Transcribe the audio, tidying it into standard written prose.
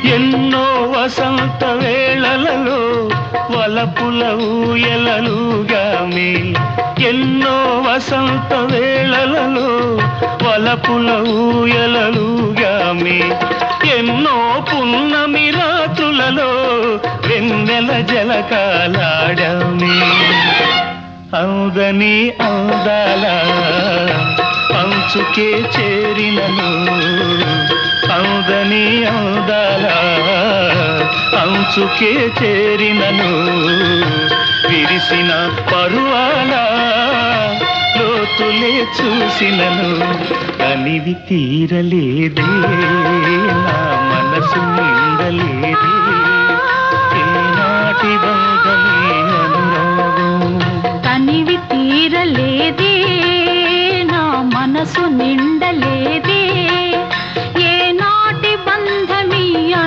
ఎన్నో వసంత వేళలలో వలపుల ఊయలలుగామి, ఎన్నో వసంత వేళలలో వలపుల ఊయలలుగామి, ఎన్నో పున్నమి రాత్రులలో వెన్నెల జలకాలాడామి. అందని అందాల అంచుకే చేరినను, అందని అందాల అంచుకే చేరినను, విరిసిన పరువాల లోతులే చూసినను, అనివి తీరలేదే నా మనసు.